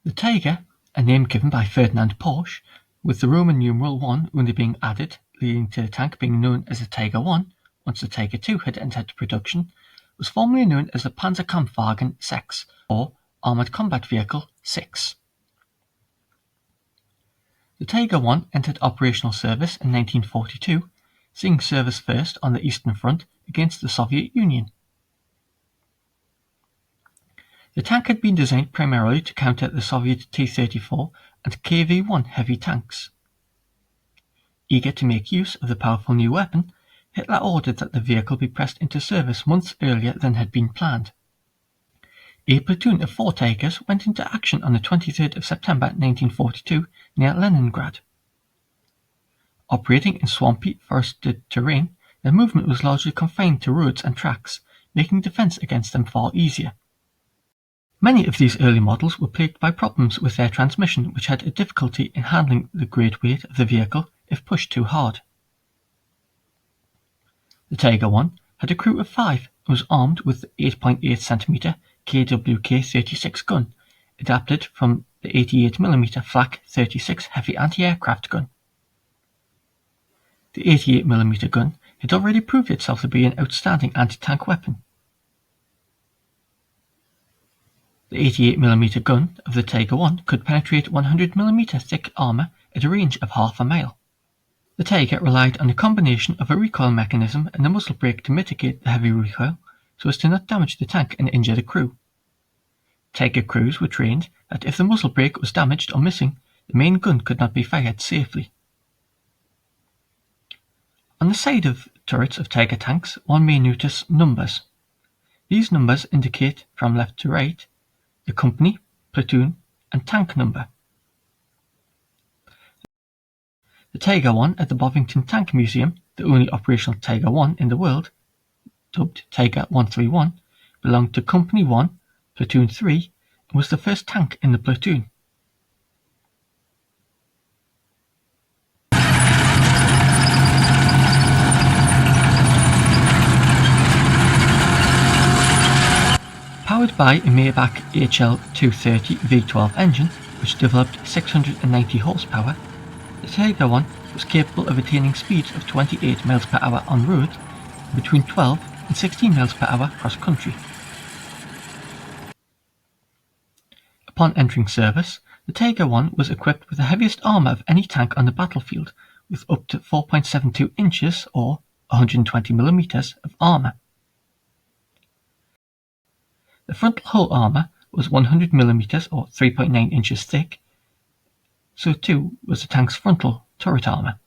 The Tiger, a name given by Ferdinand Porsche, with the Roman numeral 1 only being added, leading to the tank being known as the Tiger I once the Tiger II had entered production, was formerly known as the Panzerkampfwagen 6 or Armoured Combat Vehicle 6. The Tiger I entered operational service in 1942, seeing service first on the Eastern Front against the Soviet Union. The tank had been designed primarily to counter the Soviet T-34 and KV-1 heavy tanks. Eager to make use of the powerful new weapon, Hitler ordered that the vehicle be pressed into service months earlier than had been planned. A platoon of 4 Tigers went into action on the 23rd of September 1942 near Leningrad. Operating in swampy, forested terrain, their movement was largely confined to roads and tracks, making defense against them far easier. Many of these early models were plagued by problems with their transmission, which had a difficulty in handling the great weight of the vehicle if pushed too hard. The Tiger I had a crew of 5 and was armed with the 8.8 cm KWK-36 gun, adapted from the 88mm Flak 36 heavy anti-aircraft gun. The 88mm gun had already proved itself to be an outstanding anti-tank weapon. The 88mm gun of the Tiger I could penetrate 100mm thick armour at a range of half a mile. The Tiger relied on a combination of a recoil mechanism and a muzzle brake to mitigate the heavy recoil so as to not damage the tank and injure the crew. Tiger crews were trained that if the muzzle brake was damaged or missing, the main gun could not be fired safely. On the side of turrets of Tiger tanks, one may notice numbers. These numbers indicate, from left to right, the company, platoon, and tank number. The Tiger I at the Bovington Tank Museum, the only operational Tiger I in the world, dubbed Tiger 131, belonged to Company 1, Platoon 3, and was the first tank in the platoon. Powered by a Maybach HL230 V12 engine, which developed 690 horsepower, the Tiger I was capable of attaining speeds of 28 miles per hour on road and between 12 and 16 miles per hour cross-country. Upon entering service, the Tiger I was equipped with the heaviest armour of any tank on the battlefield, with up to 4.72 inches or 120mm of armour. The frontal hull armour was 100mm or 3.9 inches thick, so too was the tank's frontal turret armour.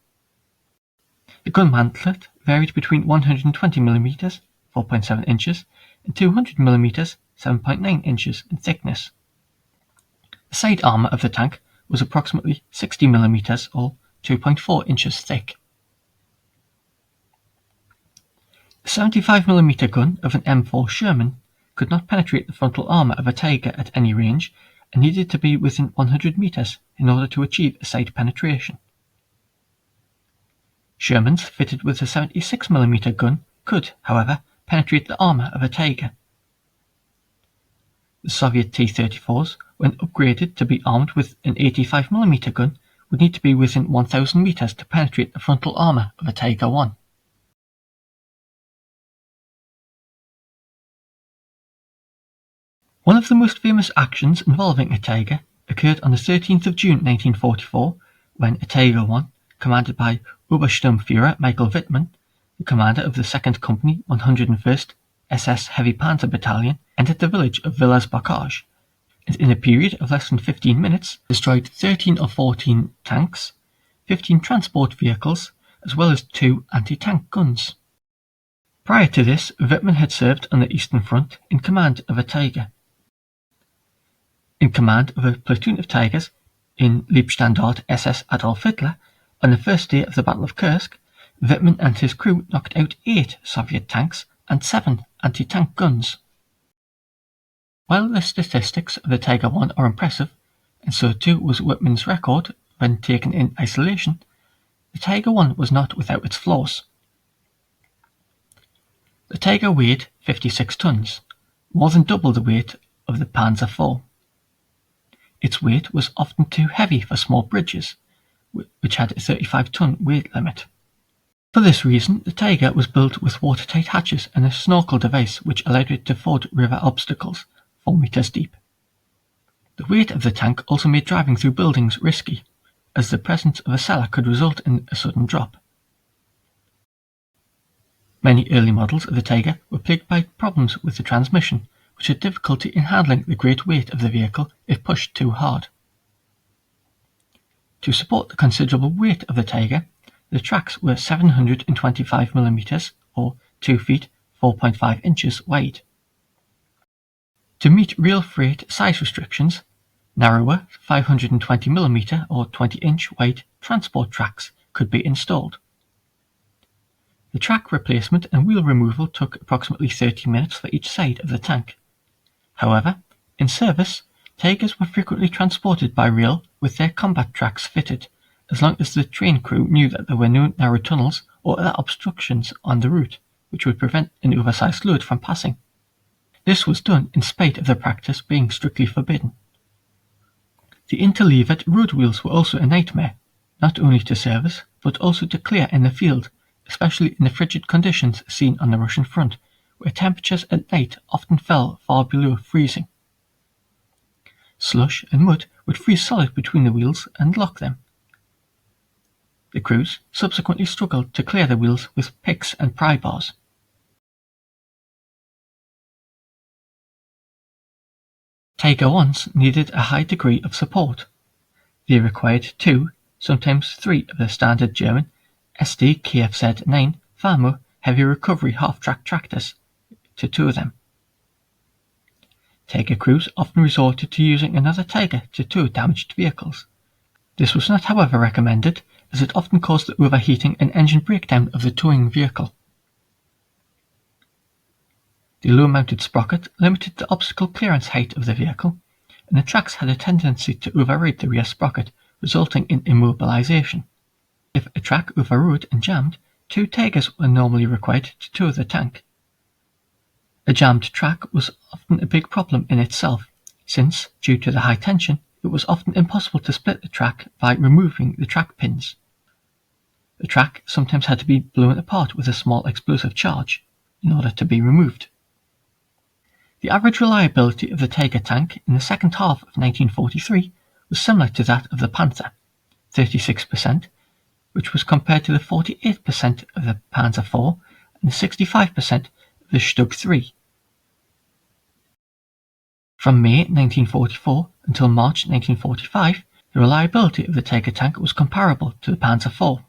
The gun mantlet varied between 120mm, 4.7 inches, and 200mm, 7.9 inches in thickness. The side armour of the tank was approximately 60mm or 2.4 inches thick. The 75mm gun of an M4 Sherman could not penetrate the frontal armour of a Tiger at any range and needed to be within 100 metres in order to achieve a sight penetration. Shermans fitted with a 76mm gun could, however, penetrate the armour of a Tiger. The Soviet T-34s, when upgraded to be armed with an 85mm gun, would need to be within 1,000 metres to penetrate the frontal armour of a Tiger I. One of the most famous actions involving a Tiger occurred on the 13th of June 1944, when a Tiger I, commanded by Obersturmführer Michael Wittmann, the commander of the 2nd Company 101st SS Heavy Panzer Battalion, entered the village of Villers-Bocage, and in a period of less than 15 minutes destroyed 13 or 14 tanks, 15 transport vehicles, as well as 2 anti-tank guns. Prior to this, Wittmann had served on the Eastern Front in command of a Tiger. In command of a platoon of Tigers in Leibstandarte SS Adolf Hitler, on the first day of the Battle of Kursk, Wittmann and his crew knocked out 8 Soviet tanks and 7 anti-tank guns. While the statistics of the Tiger I are impressive, and so too was Wittmann's record when taken in isolation, the Tiger I was not without its flaws. The Tiger weighed 56 tons, more than double the weight of the Panzer IV. its weight was often too heavy for small bridges, which had a 35-ton weight limit. For this reason, the Tiger was built with watertight hatches and a snorkel device which allowed it to ford river obstacles 4 meters deep. The weight of the tank also made driving through buildings risky, as the presence of a cellar could result in a sudden drop. Many early models of the Tiger were plagued by problems with the transmission, which had difficulty in handling the great weight of the vehicle if pushed too hard. To support the considerable weight of the Tiger, the tracks were 725mm or 2 feet 4.5 inches wide. To meet real freight size restrictions, narrower 520mm or 20-inch wide transport tracks could be installed. The track replacement and wheel removal took approximately 30 minutes for each side of the tank. However, in service, Tigers were frequently transported by rail with their combat tracks fitted, as long as the train crew knew that there were no narrow tunnels or other obstructions on the route, which would prevent an oversized load from passing. This was done in spite of the practice being strictly forbidden. The interlevered road wheels were also a nightmare, not only to service, but also to clear in the field, especially in the frigid conditions seen on the Russian front, where temperatures at night often fell far below freezing. Slush and mud would freeze solid between the wheels and lock them. The crews subsequently struggled to clear the wheels with picks and pry bars. Tiger I's needed a high degree of support. They required 2, sometimes 3 of the standard German SD KFZ-9 Farmo heavy recovery half-track tractors to tow them. Tiger crews often resorted to using another Tiger to tow damaged vehicles. This was not, however, recommended, as it often caused the overheating and engine breakdown of the towing vehicle. The low-mounted sprocket limited the obstacle clearance height of the vehicle, and the tracks had a tendency to override the rear sprocket, resulting in immobilization. If a track overrode and jammed, 2 Tigers were normally required to tow the tank. A jammed track was often a big problem in itself, since, due to the high tension, it was often impossible to split the track by removing the track pins. The track sometimes had to be blown apart with a small explosive charge in order to be removed. The average reliability of the Tiger tank in the second half of 1943 was similar to that of the Panzer, 36%, which was compared to the 48% of the Panzer IV and the 65% of the Stug III. From May 1944 until March 1945, the reliability of the Tiger tank was comparable to the Panzer IV.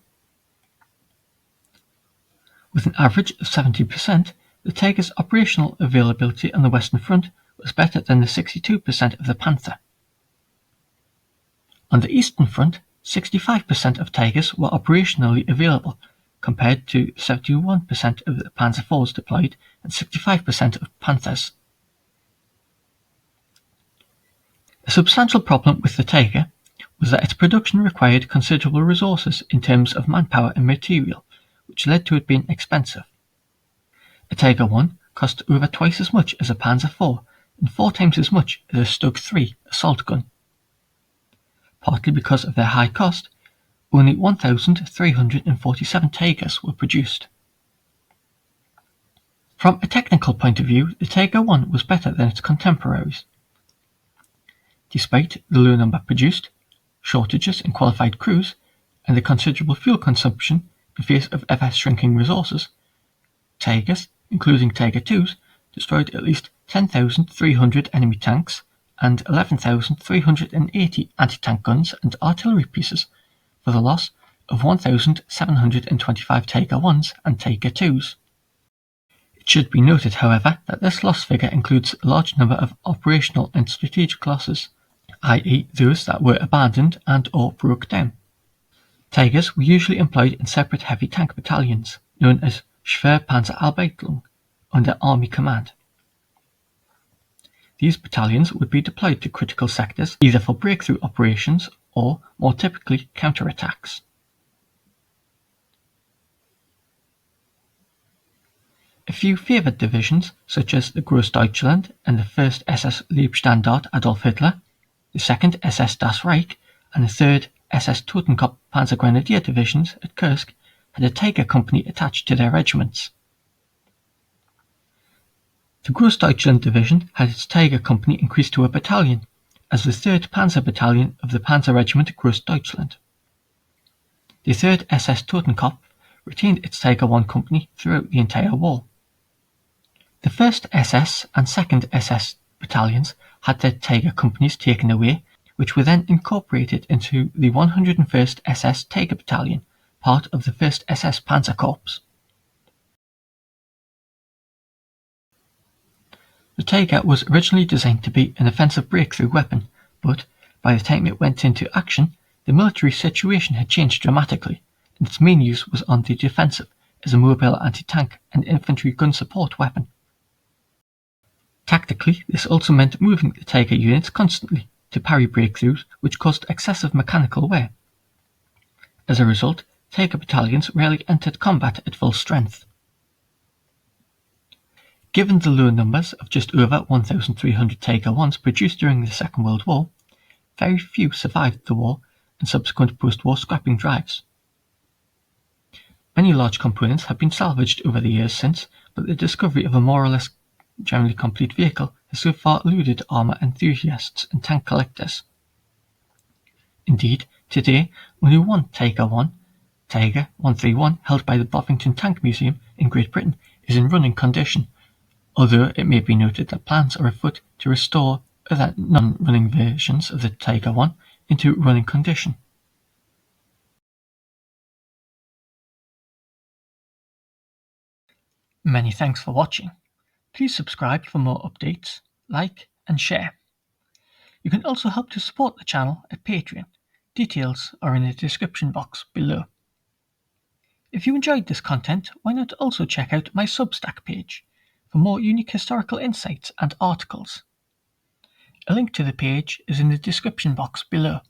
With an average of 70%, the Tiger's operational availability on the Western Front was better than the 62% of the Panther. On the Eastern Front, 65% of Tigers were operationally available, compared to 71% of the Panzer IVs deployed and 65% of Panthers. A substantial problem with the Tiger was that its production required considerable resources in terms of manpower and material, which led to it being expensive. A Tiger I cost over twice as much as a Panzer IV and 4 times as much as a Stug III assault gun. Partly because of their high cost, only 1,347 Tigers were produced. From a technical point of view, the Tiger I was better than its contemporaries. Despite the low number produced, shortages in qualified crews, and the considerable fuel consumption in face of ever-shrinking resources, Tigers, including Tiger IIs, destroyed at least 10,300 enemy tanks and 11,380 anti-tank guns and artillery pieces, for the loss of 1,725 Tiger Is and Tiger IIs. It should be noted, however, that this loss figure includes a large number of operational and strategic losses, i.e. those that were abandoned and or broke down. Tigers were usually employed in separate heavy tank battalions, known as Schwerpanzerabteilung, under Army command. These battalions would be deployed to critical sectors either for breakthrough operations or, more typically, counterattacks. A few favoured divisions, such as the Großdeutschland and the 1st SS Leibstandarte Adolf Hitler, The 2nd SS Das Reich and the 3rd SS Totenkopf Panzer Grenadier divisions at Kursk had a Tiger company attached to their regiments. The Großdeutschland division had its Tiger company increased to a battalion, as the 3rd Panzer Battalion of the Panzer Regiment Großdeutschland. The 3rd SS Totenkopf retained its Tiger I company throughout the entire war. The 1st SS and 2nd SS battalions had their Tiger companies taken away, which were then incorporated into the 101st SS Tiger Battalion, part of the 1st SS Panzer Corps. The Tiger was originally designed to be an offensive breakthrough weapon, but by the time it went into action, the military situation had changed dramatically, and its main use was on the defensive as a mobile anti-tank and infantry gun support weapon. Tactically, this also meant moving the Tiger units constantly to parry breakthroughs, which caused excessive mechanical wear. As a result, Tiger battalions rarely entered combat at full strength. Given the low numbers of just over 1,300 Tiger I's produced during the Second World War, very few survived the war and subsequent post-war scrapping drives. Many large components have been salvaged over the years since, but the discovery of a more or less generally complete vehicle has so far eluded armour enthusiasts and tank collectors. Indeed, today only one Tiger 131, held by the Bovington Tank Museum in Great Britain, is in running condition, although it may be noted that plans are afoot to restore other non-running versions of the Tiger I into running condition. Many thanks for watching. Please subscribe for more updates, like and share. You can also help to support the channel at Patreon. Details are in the description box below. If you enjoyed this content, why not also check out my Substack page for more unique historical insights and articles. A link to the page is in the description box below.